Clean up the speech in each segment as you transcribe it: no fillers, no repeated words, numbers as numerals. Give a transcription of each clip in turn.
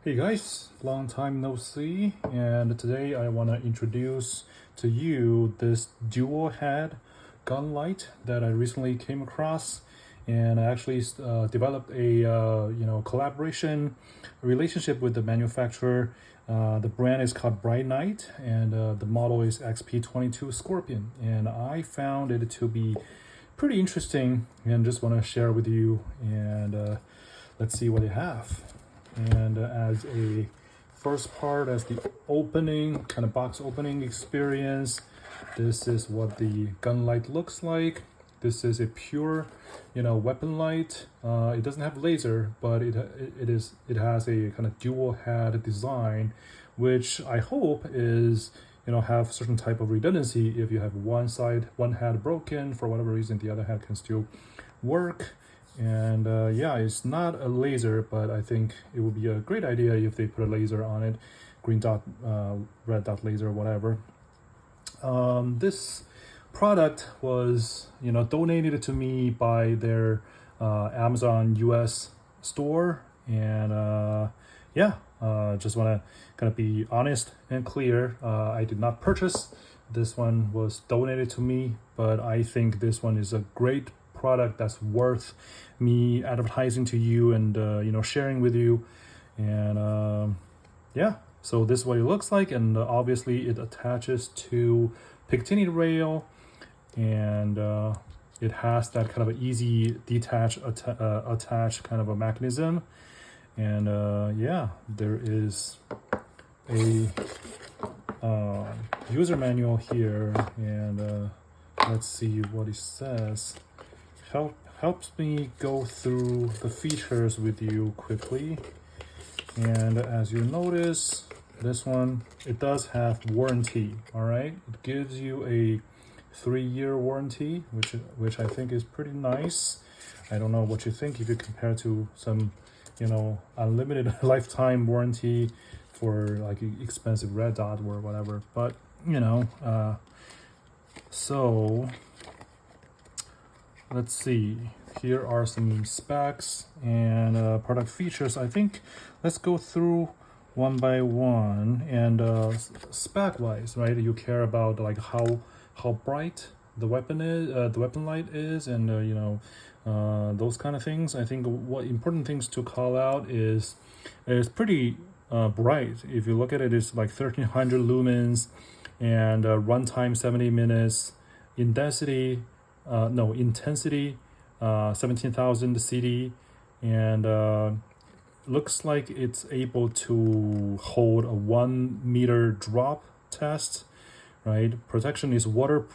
Hey guys, long time no see, and today I want to introduce to you this dual head gun light that I recently came across, and I actually developed a collaboration relationship with the manufacturer. The brand is called Brinyte, and the model is XP22 Scorpion, and I found it to be pretty interesting, and just want to share with you. And let's see what they have. And as a first part, as the opening kind of box opening experience, this is what the gun light looks like. This is a pure weapon light. It doesn't have laser, but it has a kind of dual head design, which I hope is have certain type of redundancy. If you have one head broken for whatever reason, the other head can still work. And yeah, it's not a laser, but I think it would be a great idea if they put a laser on it, green dot, red dot laser, whatever. This product was donated to me by their Amazon US store, and just want to kind of be honest and clear. I did not purchase this one; was donated to me, but I think this one is a great product that's worth me advertising to you and sharing with you. And yeah, so this is what it looks like, and obviously it attaches to Picatinny rail, and it has that kind of easy attach kind of a mechanism. And yeah, there is a user manual here, and let's see what it says. Helps me go through the features with you quickly. And as you notice, this one, it does have warranty. All right, it gives you a 3-year warranty, which I think is pretty nice. I don't know what you think if you compare to some unlimited lifetime warranty for like expensive red dot or whatever, but so let's see. Here are some specs and product features. I think let's go through one by one. And spec wise, right, you care about like how bright the weapon is, the weapon light is, and those kind of things. I think what important things to call out is it's pretty bright. If you look at it, it's like 1300 lumens, and runtime 70 minutes. Intensity 17,000 CD, and looks like it's able to hold a 1 meter drop test, right? Protection is water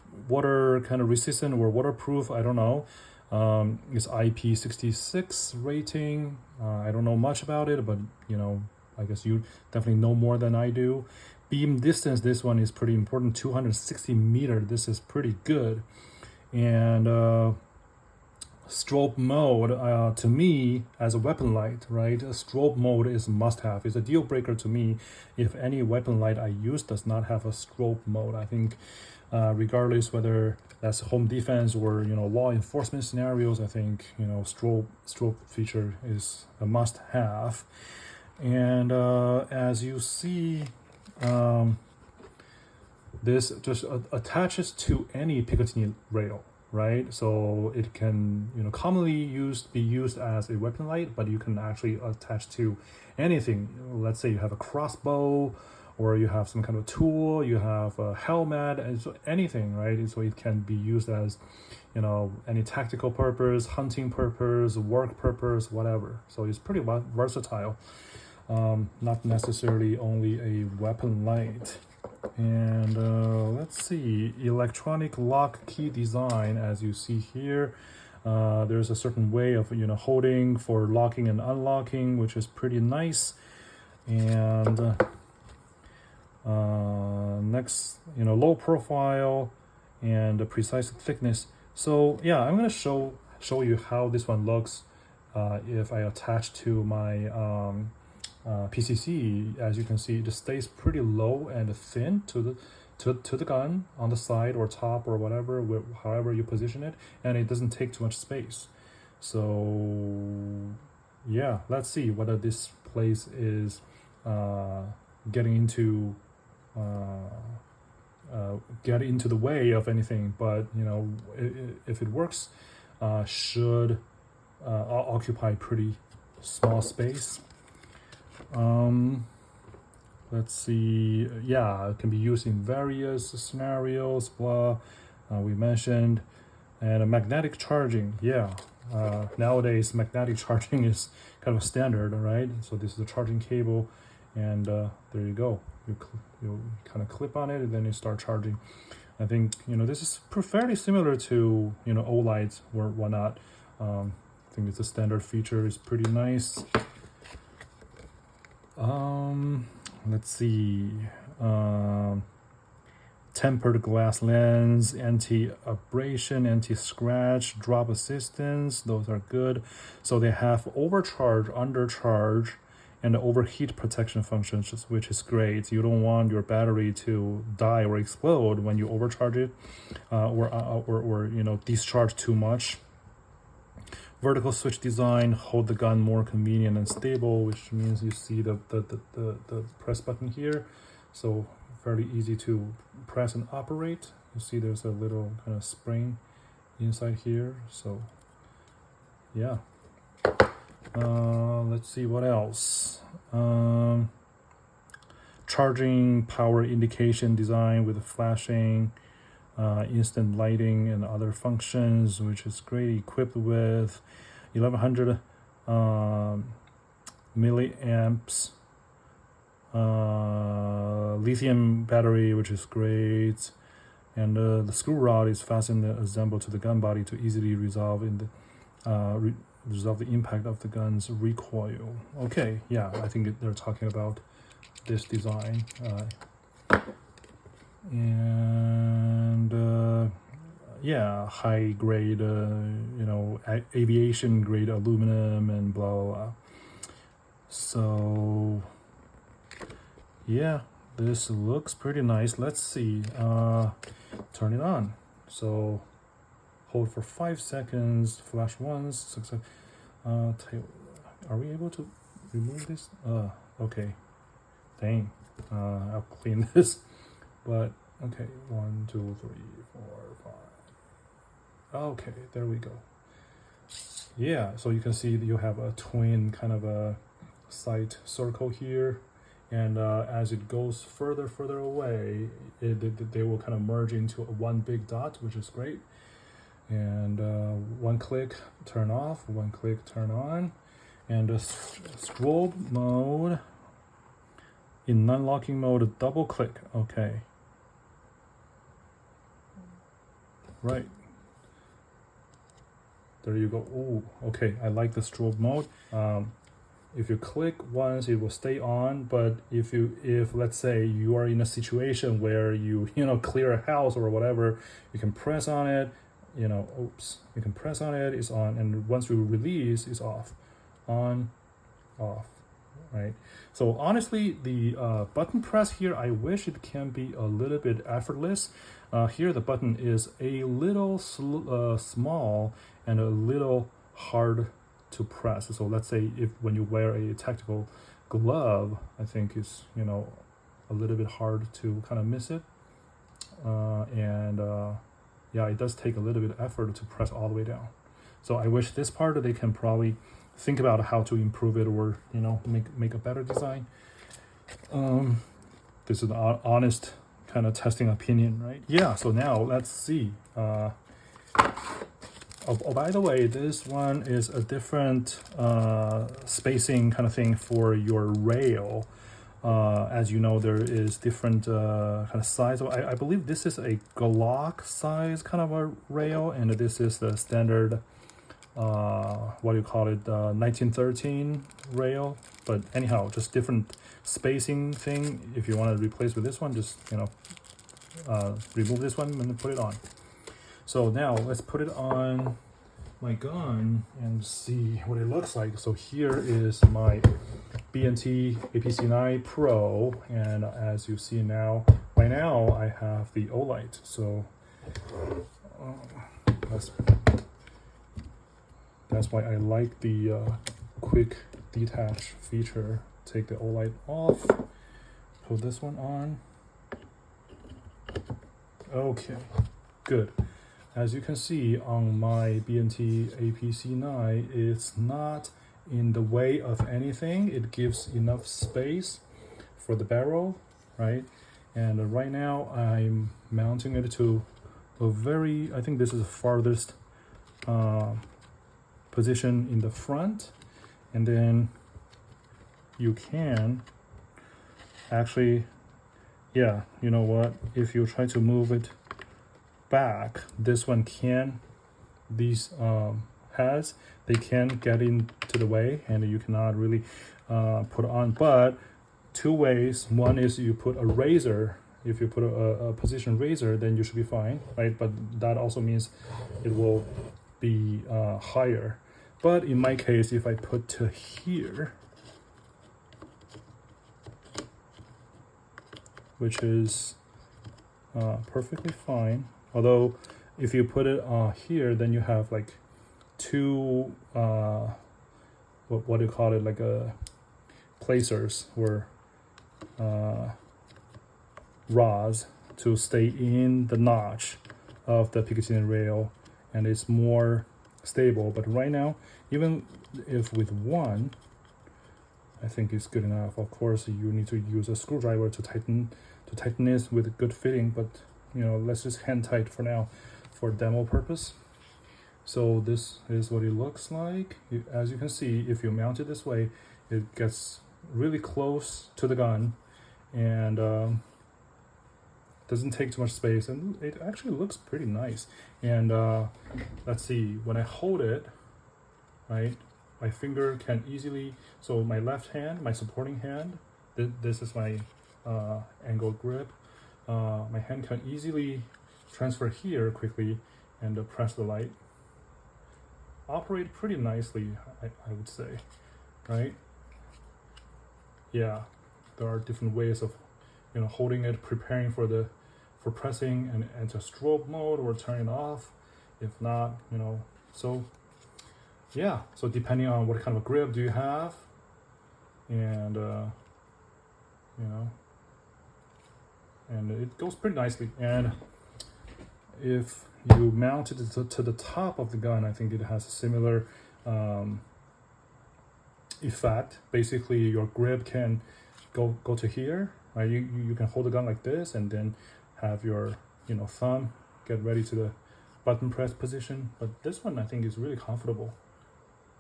kind of resistant or waterproof, I don't know. It's IP66 rating. I don't know much about it, but I guess you definitely know more than I do. Beam distance, this one is pretty important, 260 meter. This is pretty good. And strobe mode, to me, as a weapon light, right, a strobe mode is a must-have. It's a deal breaker to me if any weapon light I use does not have a strobe mode. I think regardless whether that's home defense or law enforcement scenarios, I think strobe feature is a must-have. And as you see, this just attaches to any Picatinny rail, right? So it can commonly be used as a weapon light, but you can actually attach to anything. Let's say you have a crossbow, or you have some kind of tool, you have a helmet, and so anything, right? So it can be used as any tactical purpose, hunting purpose, work purpose, whatever. So it's pretty versatile, not necessarily only a weapon light. And let's see, electronic lock key design. As you see here, there's a certain way of holding for locking and unlocking, which is pretty nice. And next, low profile and precise thickness. So yeah, I'm gonna show you how this one looks if I attach to my PCC. As you can see, it stays pretty low and thin to the gun on the side or top or whatever, however you position it, and it doesn't take too much space. So yeah, let's see whether this place is getting into get into the way of anything, but if it works, should occupy pretty small space. Let's see. Yeah, it can be used in various scenarios. Blah, we mentioned, and magnetic charging. Yeah, nowadays magnetic charging is kind of a standard, right? So this is a charging cable, and there you go. You kind of clip on it, and then you start charging. I think this is fairly similar to OLEDs or whatnot. I think it's a standard feature. It's pretty nice. Let's see. Tempered glass lens, anti-abrasion, anti-scratch, drop assistance. Those are good. So they have overcharge, undercharge, and overheat protection functions, which is great. You don't want your battery to die or explode when you overcharge it, or discharge too much. Vertical switch design, hold the gun more convenient and stable, which means you see the press button here, so fairly easy to press and operate. You see there's a little kind of spring inside here, so yeah. Let's see what else. Charging power indication design with flashing, instant lighting and other functions, which is great. Equipped with 1100 milliamps lithium battery, which is great. And the screw rod is fastened and assembled to the gun body to easily resolve the impact of the gun's recoil. Okay, yeah, I think they're talking about this design. And yeah, high grade, aviation grade aluminum and blah blah blah. So yeah, this looks pretty nice. Let's see. Turn it on. So hold for 5 seconds. Flash once. Success. Are we able to remove this? Okay. Dang. I'll clean this. But okay, 1, 2, 3, 4, 5. Okay, there we go. Yeah, so you can see that you have a twin kind of a sight circle here, and as it goes further away, they will kind of merge into one big dot, which is great. And one click, turn off. One click, turn on. And strobe mode. In non-locking mode, double click. Okay. Right. There you go. Ooh, okay. I like the strobe mode. If you click once, it will stay on. But if let's say you are in a situation where you clear a house or whatever, you can press on it. You can press on it. It's on, and once you release, it's off. On, off. Right. So honestly, the button press here, I wish it can be a little bit effortless. Here the button is a little small and a little hard to press. So let's say when you wear a tactical glove, I think it's a little bit hard to kind of miss it. Yeah, it does take a little bit of effort to press all the way down. So I wish this part they can probably think about how to improve it, or make a better design. This is an honest kind of testing opinion, right? Yeah, so now let's see. By the way, this one is a different spacing kind of thing for your rail. As you know, there is different kind of size. I believe this is a Glock size kind of a rail, and this is the standard 1913 rail. But anyhow, just different spacing thing. If you want to replace with this one, just remove this one and put it on. So now let's put it on my gun and see what it looks like. So here is my Brinyte APC9 Pro, and as you see now, right now I have the OLED. So that's why I like the quick detach feature take the old light off, put this one on. Okay, good. As you can see on my Brinyte APC9, it's not in the way of anything. It gives enough space for the barrel, right? And right now I'm mounting it to a very, I think this is the farthest position in the front. And then you can actually, yeah, you know what, if you try to move it back, this one can, these heads, they can get into the way and you cannot really put on. But two ways. One is you put a razor. If you put a position razor, then you should be fine, right? But that also means it will be higher. But in my case, if I put to here, which is perfectly fine. Although if you put it here, then you have like two, what do you call it, like a placers or rods to stay in the notch of the Picatinny rail, and it's more stable. But right now, even if with one, I think it's good enough. Of course, you need to use a screwdriver to tighten this with good fitting, but you know, let's just hand tight for now for demo purpose. So this is what it looks like. As you can see, if you mount it this way, it gets really close to the gun and doesn't take too much space, and it actually looks pretty nice. And let's see, when I hold it, right, my finger can easily, so my left hand, my supporting hand, this is my angle grip, my hand can easily transfer here quickly and press the light. Operate pretty nicely, I would say, right? Yeah, there are different ways of, you know, holding it, preparing for pressing and enter strobe mode or turn it off. If not, you know, so yeah, so depending on what kind of grip do you have, and you know, and it goes pretty nicely. And if you mount it to the top of the gun, I think it has a similar effect. Basically, your grip can go to here, right? You can hold the gun like this, and then have your, you know, thumb get ready to the button press position. But this one I think is really comfortable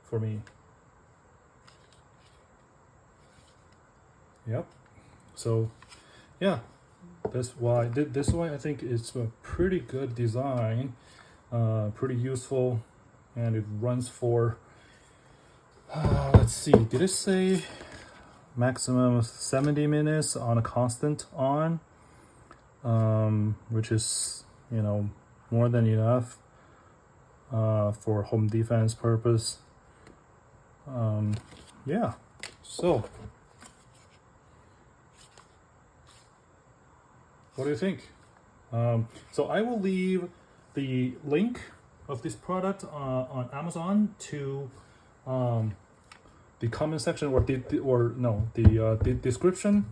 for me. Yep. So yeah, this why I think it's a pretty good design, pretty useful, and it runs for let's see, did it say maximum 70 minutes on a constant on, which is, you know, more than enough for home defense purpose. Yeah, so what do you think? So I will leave the link of this product on Amazon to the comment section or the description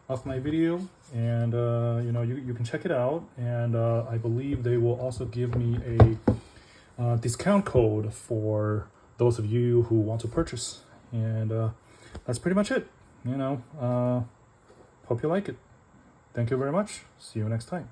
of my video, and you know, you can check it out. And I believe they will also give me a discount code for those of you who want to purchase. And that's pretty much it. You know, hope you like it. Thank you very much. See you next time.